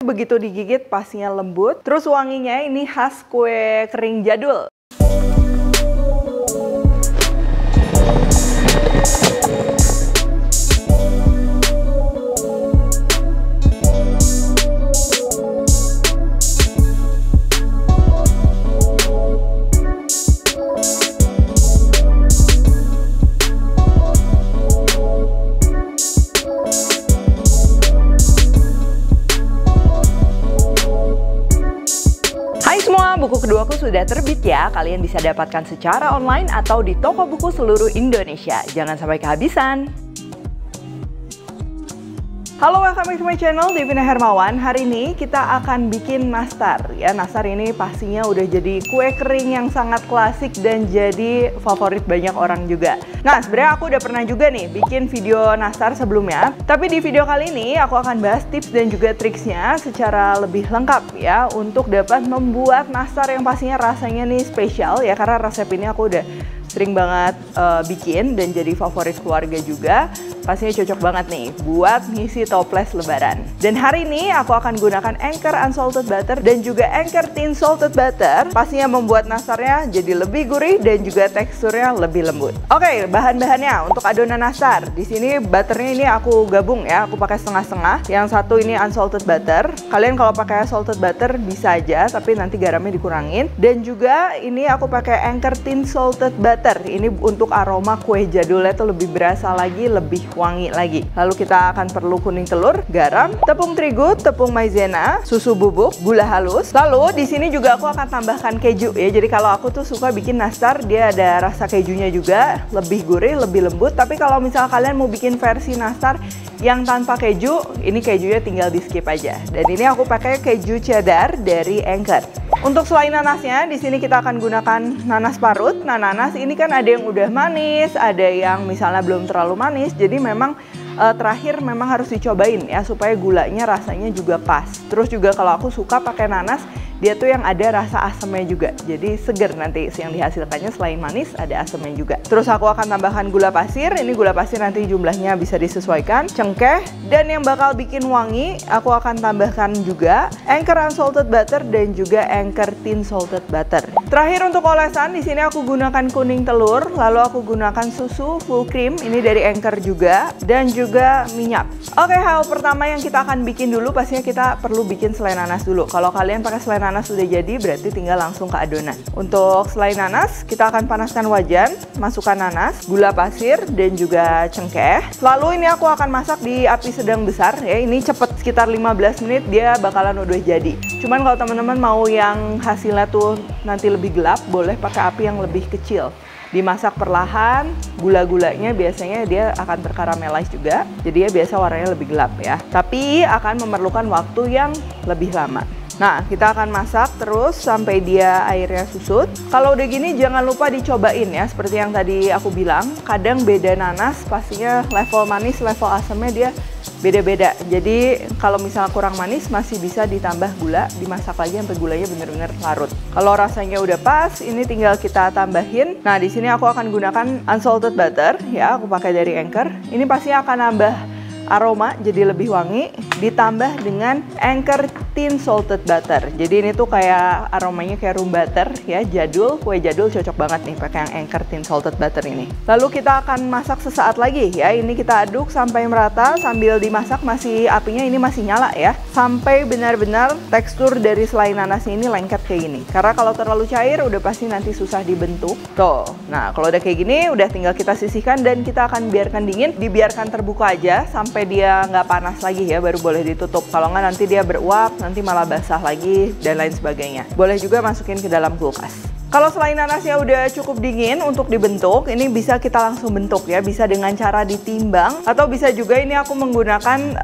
Begitu digigit pastinya lembut. Terus wanginya ini khas kue kering jadul. Buku keduaku sudah terbit ya, kalian bisa dapatkan secara online atau di toko buku seluruh Indonesia. Jangan sampai kehabisan. Halo, welcome back to my channel, Devina Hermawan. Hari ini kita akan bikin nastar ya. Nastar ini pastinya udah jadi kue kering yang sangat klasik dan jadi favorit banyak orang juga. Nah, sebenarnya aku udah pernah juga nih bikin video nastar sebelumnya. Tapi di video kali ini aku akan bahas tips dan juga triksnya secara lebih lengkap ya, untuk dapat membuat nastar yang pastinya rasanya nih spesial ya. Karena resep ini aku udah sering banget bikin dan jadi favorit keluarga juga. Pastinya cocok banget nih buat ngisi toples lebaran. Dan hari ini aku akan gunakan Anchor Unsalted Butter dan juga Anchor Thin Salted Butter. Pastinya membuat nastarnya jadi lebih gurih dan juga teksturnya lebih lembut. Oke, bahan-bahannya untuk adonan nastar. Di sini butternya ini aku gabung ya, aku pakai setengah-setengah. Yang satu ini unsalted butter. Kalian kalau pakai salted butter bisa aja, tapi nanti garamnya dikurangin. Dan juga ini aku pakai Anchor Thin Salted Butter. Ini untuk aroma kue jadulnya tuh lebih berasa lagi, lebih wangi lagi. Lalu kita akan perlu kuning telur, garam, tepung terigu, tepung maizena, susu bubuk, gula halus. Lalu di sini juga aku akan tambahkan keju ya. Jadi kalau aku tuh suka bikin nastar, dia ada rasa kejunya juga, lebih gurih, lebih lembut. Tapi kalau misal kalian mau bikin versi nastar yang tanpa keju, ini kejunya tinggal di skip aja. Dan ini aku pakai keju cheddar dari Anchor. Untuk selain nanasnya, di sini kita akan gunakan nanas parut. Nah, nanas ini kan ada yang udah manis, ada yang misalnya belum terlalu manis. Jadi memang terakhir memang harus dicobain ya, supaya gulanya rasanya juga pas. Terus juga kalau aku suka pakai nanas, dia tuh yang ada rasa asamnya juga. Jadi seger nanti yang dihasilkannya, selain manis ada asamnya juga. Terus aku akan tambahkan gula pasir. Ini gula pasir nanti jumlahnya bisa disesuaikan. Cengkeh, dan yang bakal bikin wangi aku akan tambahkan juga Anchor Unsalted Butter dan juga Anchor Thin Salted Butter. Terakhir untuk olesan, di sini aku gunakan kuning telur, lalu aku gunakan susu full cream ini dari Anchor juga, dan juga minyak. Oke, hal pertama yang kita akan bikin dulu pastinya kita perlu bikin selai nanas dulu. Kalau kalian pakai selai nanas sudah jadi, berarti tinggal langsung ke adonan. Untuk selai nanas, kita akan panaskan wajan, masukkan nanas, gula pasir, dan juga cengkeh. Lalu ini aku akan masak di api sedang besar ya. Ini cepet, sekitar 15 menit dia bakalan udah jadi. Cuman kalau teman-teman mau yang hasilnya tuh nanti lebih gelap, boleh pakai api yang lebih kecil. Dimasak perlahan, gula-gulanya biasanya dia akan terkaramelize juga, jadi ya biasa warnanya lebih gelap ya. Tapi akan memerlukan waktu yang lebih lama. Nah, kita akan masak terus sampai dia airnya susut. Kalau udah gini jangan lupa dicobain ya, seperti yang tadi aku bilang, kadang beda nanas pastinya level manis, level asamnya dia beda-beda. Jadi kalau misalnya kurang manis masih bisa ditambah gula, dimasak lagi sampai gulanya bener-bener larut. Kalau rasanya udah pas, ini tinggal kita tambahin. Nah, di sini aku akan gunakan unsalted butter ya, aku pakai dari Anchor. Ini pasti akan nambah aroma jadi lebih wangi, ditambah dengan Anchor Thin Salted Butter. Jadi ini tuh kayak aromanya kayak room butter ya, jadul, kue jadul, cocok banget nih pakai yang Anchor Thin Salted Butter ini. Lalu kita akan masak sesaat lagi ya. Ini kita aduk sampai merata, sambil dimasak masih apinya ini masih nyala ya, sampai benar-benar tekstur dari selai nanasnya ini lengket kayak gini. Karena kalau terlalu cair udah pasti nanti susah dibentuk. Tuh. Nah, kalau udah kayak gini udah tinggal kita sisihkan dan kita akan biarkan dingin, dibiarkan terbuka aja sampai dia nggak panas lagi ya, baru boleh ditutup. Kalau nggak nanti dia beruap, nanti malah basah lagi dan lain sebagainya. Boleh juga masukin ke dalam kulkas. Kalau selai nanasnya udah cukup dingin untuk dibentuk, ini bisa kita langsung bentuk ya, bisa dengan cara ditimbang atau bisa juga ini aku menggunakan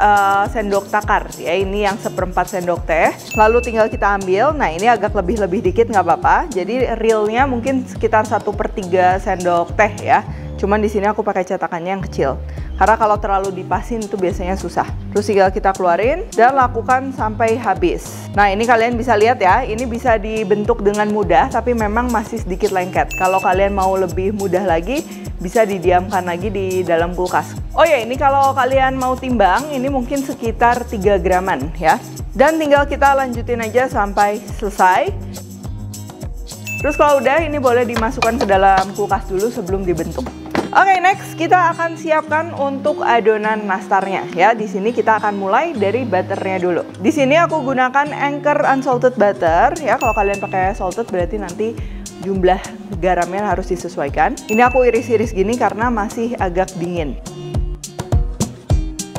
sendok takar ya, ini yang 1/4 sendok teh. Lalu tinggal kita ambil. Nah, ini agak lebih dikit nggak apa-apa. Jadi realnya mungkin sekitar 1/3 sendok teh ya. Cuman di sini aku pakai cetakannya yang kecil. Karena kalau terlalu dipasin itu biasanya susah. Terus tinggal kita keluarin dan lakukan sampai habis. Nah, ini kalian bisa lihat ya, ini bisa dibentuk dengan mudah tapi memang masih sedikit lengket. Kalau kalian mau lebih mudah lagi, bisa didiamkan lagi di dalam kulkas. Oh ya, ini kalau kalian mau timbang, ini mungkin sekitar 3 graman ya. Dan tinggal kita lanjutin aja sampai selesai. Terus kalau udah, ini boleh dimasukkan ke dalam kulkas dulu sebelum dibentuk. Oke, next kita akan siapkan untuk adonan nastarnya ya. Di sini kita akan mulai dari butternya dulu. Di sini aku gunakan Anchor unsalted butter ya. Kalau kalian pakai salted berarti nanti jumlah garamnya harus disesuaikan. Ini aku iris-iris gini karena masih agak dingin.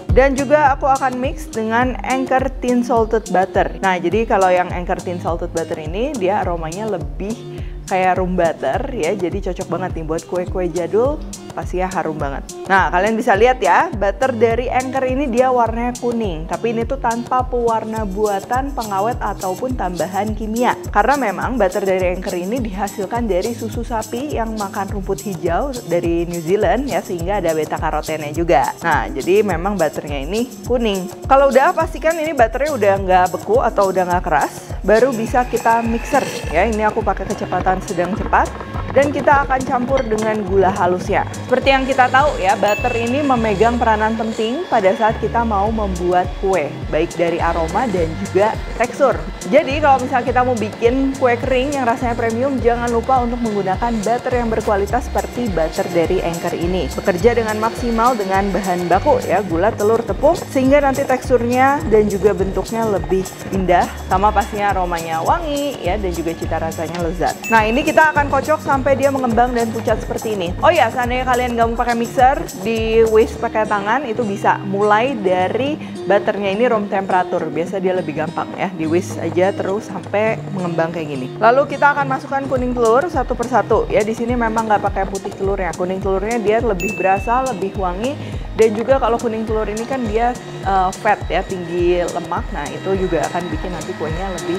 Dan juga aku akan mix dengan Anchor thin salted butter. Nah, jadi kalau yang Anchor thin salted butter ini dia aromanya lebih kayak room butter ya. Jadi cocok banget nih buat kue-kue jadul, pastinya harum banget. Nah, kalian bisa lihat ya, butter dari Anchor ini dia warnanya kuning. Tapi ini tuh tanpa pewarna buatan, pengawet ataupun tambahan kimia. Karena memang butter dari Anchor ini dihasilkan dari susu sapi yang makan rumput hijau dari New Zealand ya, sehingga ada beta karotennya juga. Nah, jadi memang butternya ini kuning. Kalau udah, pastikan ini butternya udah nggak beku atau udah nggak keras, baru bisa kita mixer ya. Ini aku pakai kecepatan sedang cepat. Dan kita akan campur dengan gula halusnya. Seperti yang kita tahu ya, butter ini memegang peranan penting pada saat kita mau membuat kue, baik dari aroma dan juga tekstur. Jadi kalau misalnya kita mau bikin kue kering yang rasanya premium, jangan lupa untuk menggunakan butter yang berkualitas seperti butter dari Anchor ini. Bekerja dengan maksimal dengan bahan baku ya, gula, telur, tepung, sehingga nanti teksturnya dan juga bentuknya lebih indah, sama pastinya aromanya wangi ya, dan juga cita rasanya lezat. Nah, ini kita akan kocok sampai dia mengembang dan pucat seperti ini. Oh ya, seandainya kalian nggak mau pakai mixer, di whisk pakai tangan itu bisa. Mulai dari butternya ini room temperatur, biasa dia lebih gampang ya. Di whisk aja terus sampai mengembang kayak gini. Lalu kita akan masukkan kuning telur satu persatu ya. Di sini memang nggak pakai putih telurnya. Kuning telurnya dia lebih berasa, lebih wangi. Dan juga kalau kuning telur ini kan dia fat ya, tinggi lemak. Nah, itu juga akan bikin nanti kuenya lebih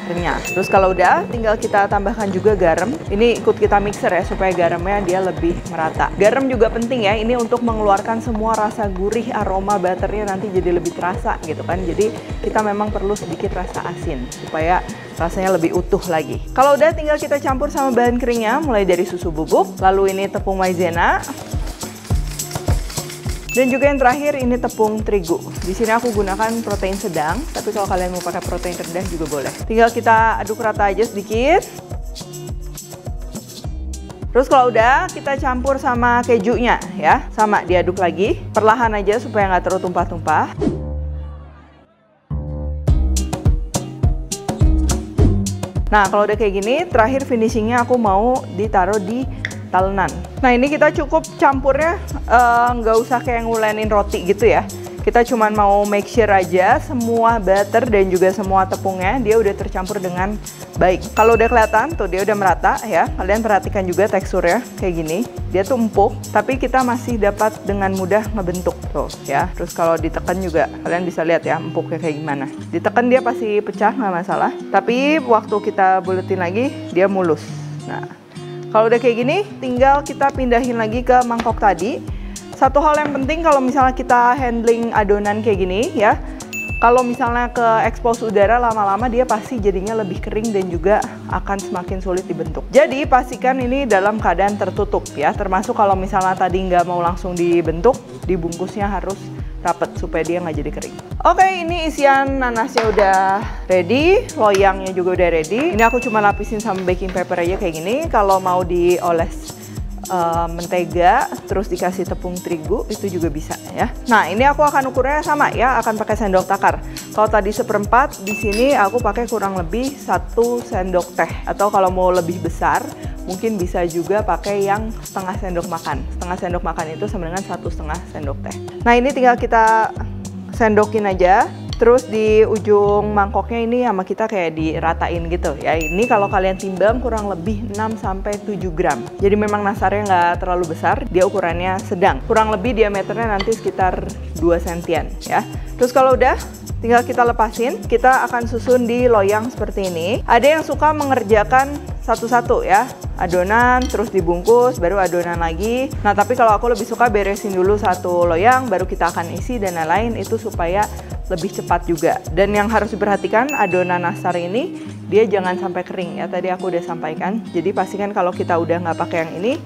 renyah. Terus kalau udah, tinggal kita tambahkan juga garam. Ini ikut kita mixer ya, supaya garamnya dia lebih merata. Garam juga penting ya, ini untuk mengeluarkan semua rasa gurih, aroma butternya nanti jadi lebih terasa gitu kan. Jadi kita memang perlu sedikit rasa asin supaya rasanya lebih utuh lagi. Kalau udah, tinggal kita campur sama bahan keringnya, mulai dari susu bubuk, lalu ini tepung maizena. Dan juga yang terakhir ini tepung terigu. Di sini aku gunakan protein sedang, tapi kalau kalian mau pakai protein rendah juga boleh. Tinggal kita aduk rata aja sedikit. Terus kalau udah, kita campur sama kejunya ya. Sama, diaduk lagi. Perlahan aja supaya nggak terlalu tumpah-tumpah. Nah, kalau udah kayak gini, terakhir finishingnya aku mau ditaruh di talenan. Nah, ini kita cukup campurnya nggak usah kayak ngulenin roti gitu ya. Kita cuman mau make sure aja semua butter dan juga semua tepungnya dia udah tercampur dengan baik. Kalau udah kelihatan tuh dia udah merata ya. Kalian perhatikan juga teksturnya kayak gini. Dia tuh empuk, tapi kita masih dapat dengan mudah ngebentuk tuh ya. Terus kalau ditekan juga kalian bisa lihat ya empuknya kayak gimana. Ditekan dia pasti pecah, nggak masalah. Tapi waktu kita buletin lagi dia mulus. Nah, kalau udah kayak gini, tinggal kita pindahin lagi ke mangkok tadi. Satu hal yang penting kalau misalnya kita handling adonan kayak gini ya, kalau misalnya ke expose udara lama-lama dia pasti jadinya lebih kering dan juga akan semakin sulit dibentuk. Jadi pastikan ini dalam keadaan tertutup ya, termasuk kalau misalnya tadi nggak mau langsung dibentuk, dibungkusnya harus rapet supaya dia nggak jadi kering. Oke, ini isian nanasnya udah ready, loyangnya juga udah ready. Ini aku cuma lapisin sama baking paper aja kayak gini. Kalau mau dioles mentega terus dikasih tepung terigu itu juga bisa ya. Nah, ini aku akan ukurnya sama ya, akan pakai sendok takar. Kalau tadi 1/4, di sini aku pakai kurang lebih 1 sendok teh, atau kalau mau lebih besar mungkin bisa juga pakai yang setengah sendok makan. Setengah sendok makan itu sama dengan 1,5 sendok teh. Nah, ini tinggal kita sendokin aja. Terus di ujung mangkoknya ini sama kita kayak diratain gitu ya. Ini kalau kalian timbang kurang lebih 6-7 gram. Jadi memang nastarnya nggak terlalu besar, dia ukurannya sedang. Kurang lebih diameternya nanti sekitar 2 sentian ya. Terus kalau udah, tinggal kita lepasin. Kita akan susun di loyang seperti ini. Ada yang suka mengerjakan satu-satu ya. Adonan, terus dibungkus, baru adonan lagi. Nah, tapi kalau aku lebih suka beresin dulu satu loyang, baru kita akan isi dan lain-lain, itu supaya lebih cepat juga. Dan yang harus diperhatikan, adonan nastar ini, dia jangan sampai kering ya. Tadi aku udah sampaikan. Jadi pastikan kalau kita udah nggak pakai yang ini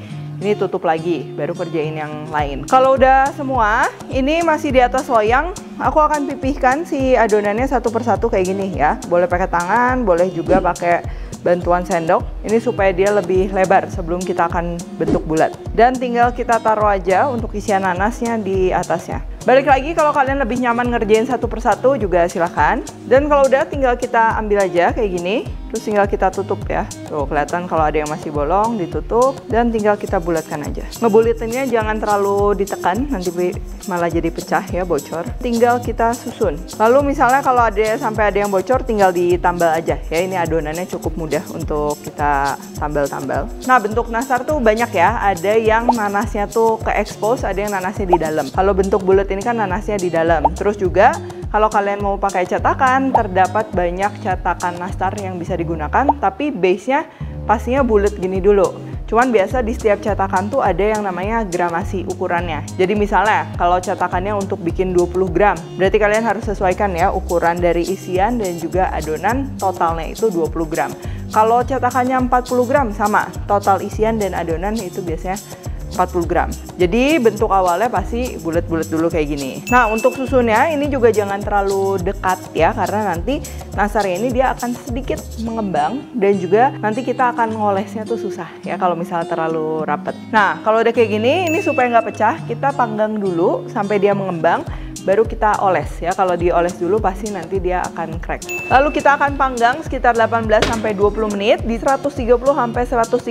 tutup lagi, baru kerjain yang lain. Kalau udah semua, ini masih di atas loyang, aku akan pipihkan si adonannya satu persatu kayak gini ya. Boleh pakai tangan, boleh juga pakai bantuan sendok. Ini supaya dia lebih lebar sebelum kita akan bentuk bulat. Dan tinggal kita taruh aja untuk isian nanasnya di atasnya. Balik lagi, kalau kalian lebih nyaman ngerjain satu persatu juga silahkan. Dan kalau udah, tinggal kita ambil aja kayak gini. Terus tinggal kita tutup ya. Tuh, kelihatan kalau ada yang masih bolong, ditutup. Dan tinggal kita bulatkan aja. Ngebulitinnya jangan terlalu ditekan, nanti malah jadi pecah ya, bocor. Tinggal kita susun. Lalu misalnya kalau sampai ada yang bocor, tinggal ditambal aja ya. Ini adonannya cukup mudah untuk kita tambal-tambal. Nah, bentuk nastar tuh banyak ya. Ada yang nanasnya tuh ke expose, ada yang nanasnya di dalam. Kalau bentuk bulat ini kan nanasnya di dalam. Terus juga kalau kalian mau pakai cetakan, terdapat banyak cetakan nastar yang bisa digunakan, tapi base-nya pastinya bulat gini dulu. Cuman biasa di setiap cetakan tuh ada yang namanya gramasi ukurannya. Jadi misalnya kalau cetakannya untuk bikin 20 gram, berarti kalian harus sesuaikan ya ukuran dari isian dan juga adonan totalnya itu 20 gram. Kalau cetakannya 40 gram sama, total isian dan adonan itu biasanya 40 gram. Jadi bentuk awalnya pasti bulat-bulat dulu kayak gini. Nah, untuk susunnya ini juga jangan terlalu dekat ya, karena nanti nastarnya ini dia akan sedikit mengembang dan juga nanti kita akan ngolesnya tuh susah ya kalau misalnya terlalu rapet. Nah, kalau udah kayak gini, ini supaya nggak pecah, kita panggang dulu sampai dia mengembang. Baru kita oles ya. Kalau dioles dulu pasti nanti dia akan crack. Lalu kita akan panggang sekitar 18-20 menit di 130-135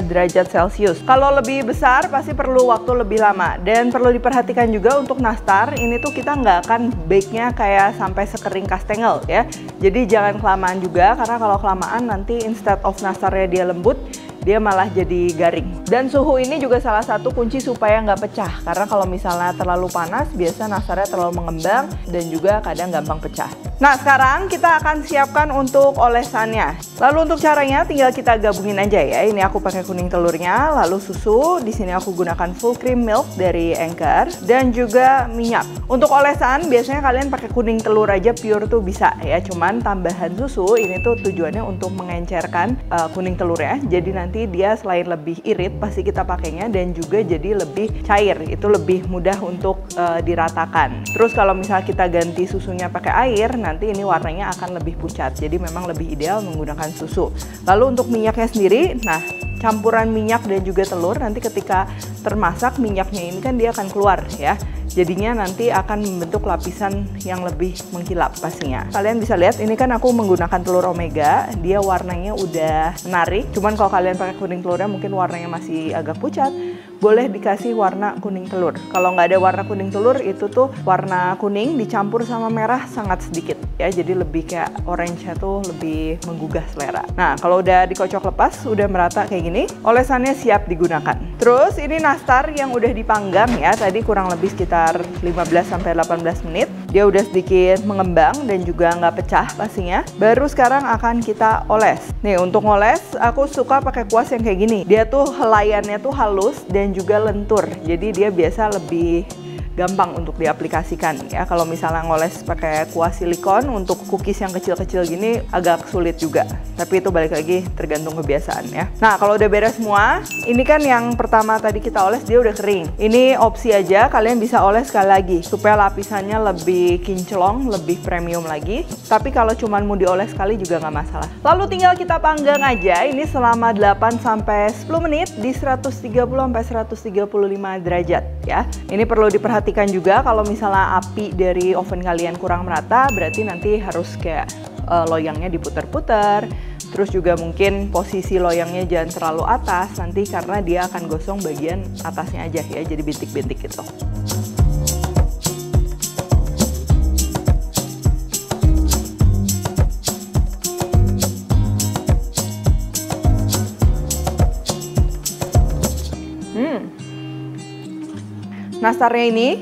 derajat Celcius. Kalau lebih besar pasti perlu waktu lebih lama. Dan perlu diperhatikan juga untuk nastar, ini tuh kita nggak akan bake-nya kayak sampai sekering kastengel ya. Jadi jangan kelamaan juga, karena kalau kelamaan nanti instead of nastarnya dia lembut, dia malah jadi garing. Dan suhu ini juga salah satu kunci supaya nggak pecah, karena kalau misalnya terlalu panas biasa nastarnya terlalu mengembang dan juga kadang gampang pecah. Nah, sekarang kita akan siapkan untuk olesannya. Lalu untuk caranya tinggal kita gabungin aja ya. Ini aku pakai kuning telurnya, lalu susu. Di sini aku gunakan full cream milk dari Anchor dan juga minyak. Untuk olesan biasanya kalian pakai kuning telur aja pure tuh bisa ya. Cuman tambahan susu ini tuh tujuannya untuk mengencerkan kuning telurnya. Jadi nanti dia selain lebih irit pasti kita pakainya, dan juga jadi lebih cair. Itu lebih mudah untuk diratakan. Terus kalau misalnya kita ganti susunya pakai air, nanti ini warnanya akan lebih pucat. Jadi memang lebih ideal menggunakan susu. Lalu untuk minyaknya sendiri, nah campuran minyak dan juga telur nanti ketika termasak minyaknya ini kan dia akan keluar ya. Jadinya nanti akan membentuk lapisan yang lebih mengkilap pastinya. Kalian bisa lihat ini kan aku menggunakan telur omega, dia warnanya udah menarik. Cuman kalau kalian pakai kuning telurnya mungkin warnanya masih agak pucat, boleh dikasih warna kuning telur. Kalau nggak ada warna kuning telur, itu tuh warna kuning dicampur sama merah sangat sedikit ya, jadi lebih kayak orange-nya tuh lebih menggugah selera. Nah, kalau udah dikocok lepas, udah merata kayak gini, olesannya siap digunakan. Terus ini nastar yang udah dipanggang ya, tadi kurang lebih sekitar 15-18 menit. Dia udah sedikit mengembang dan juga nggak pecah pastinya. Baru sekarang akan kita oles. Nih, untuk ngoles aku suka pakai kuas yang kayak gini. Dia tuh helaiannya tuh halus dan juga lentur. Jadi dia biasa lebih gampang untuk diaplikasikan ya. Kalau misalnya ngoles pakai kuas silikon untuk cookies yang kecil-kecil gini agak sulit juga. Tapi itu balik lagi tergantung kebiasaan ya. Nah, kalau udah beres semua, ini kan yang pertama tadi kita oles dia udah kering. Ini opsi aja, kalian bisa oles sekali lagi supaya lapisannya lebih kinclong, lebih premium lagi. Tapi kalau cuma mau dioles sekali juga nggak masalah. Lalu tinggal kita panggang aja ini selama 8-10 menit di 130-135 derajat ya. Ini perlu diperhatikan juga kalau misalnya api dari oven kalian kurang merata, berarti nanti harus kayak loyangnya diputar-putar. Terus juga mungkin posisi loyangnya jangan terlalu atas nanti, karena dia akan gosong bagian atasnya aja ya, jadi bintik-bintik gitu. Nastarnya ini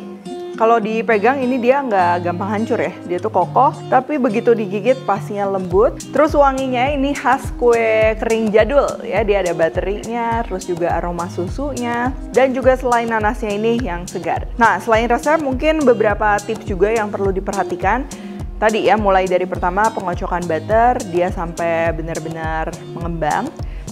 Kalau dipegang ini dia nggak gampang hancur ya, dia tuh kokoh, tapi begitu digigit pastinya lembut. Terus wanginya ini khas kue kering jadul ya, dia ada baterinya, terus juga aroma susunya, dan juga selain nanasnya ini yang segar. Nah, selain resep mungkin beberapa tips juga yang perlu diperhatikan. Tadi ya, mulai dari pertama pengocokan butter, dia sampai benar-benar mengembang.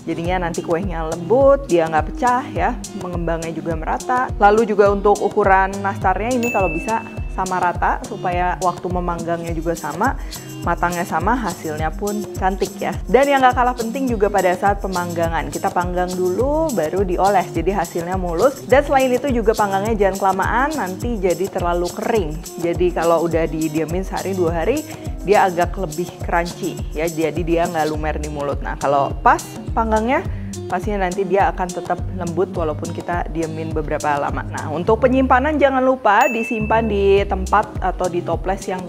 Jadinya nanti kuenya lembut, dia nggak pecah ya, mengembangnya juga merata. Lalu juga untuk ukuran nastarnya ini kalau bisa sama rata supaya waktu memanggangnya juga sama, matangnya sama, hasilnya pun cantik ya. Dan yang nggak kalah penting juga pada saat pemanggangan, kita panggang dulu baru dioles, jadi hasilnya mulus. Dan selain itu juga panggangnya jangan kelamaan, nanti jadi terlalu kering. Jadi kalau udah didiamin sehari 2 hari, dia agak lebih crunchy ya, jadi dia nggak lumer di mulut. Nah, kalau pas panggangnya pastinya nanti dia akan tetap lembut walaupun kita diemin beberapa lama. Nah, untuk penyimpanan jangan lupa disimpan di tempat atau di toples yang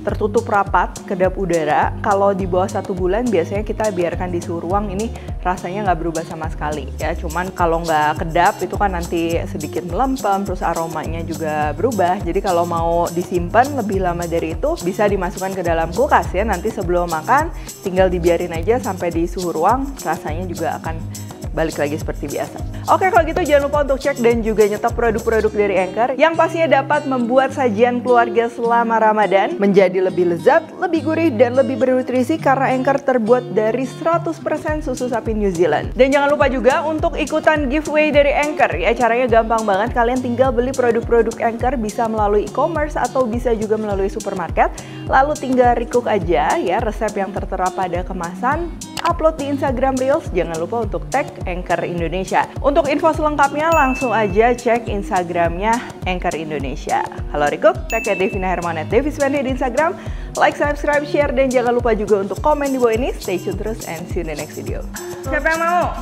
tertutup rapat, kedap udara. Kalau di bawah 1 bulan biasanya kita biarkan di suhu ruang, ini rasanya nggak berubah sama sekali ya. Cuman kalau nggak kedap itu kan nanti sedikit melempem, terus aromanya juga berubah. Jadi kalau mau disimpan lebih lama dari itu bisa dimasukkan ke dalam kulkas ya. Nanti sebelum makan tinggal dibiarin aja sampai di suhu ruang, rasanya juga akan balik lagi seperti biasa. Oke, kalau gitu jangan lupa untuk cek dan juga nyetok produk-produk dari Anchor yang pastinya dapat membuat sajian keluarga selama Ramadan menjadi lebih lezat, lebih gurih, dan lebih bernutrisi karena Anchor terbuat dari 100% susu sapi New Zealand. Dan jangan lupa juga untuk ikutan giveaway dari Anchor ya, caranya gampang banget. Kalian tinggal beli produk-produk Anchor bisa melalui e-commerce atau bisa juga melalui supermarket. Lalu tinggal recook aja ya resep yang tertera pada kemasan, upload di Instagram Reels, jangan lupa untuk tag Anchor Indonesia. Untuk info selengkapnya langsung aja cek Instagramnya Anchor Indonesia. Halo Recook, tag Devina Hermawan @deviswende di Instagram. Like, subscribe, share, dan jangan lupa juga untuk komen di bawah ini. Stay tune terus and see you in the next video. Siapa yang mau?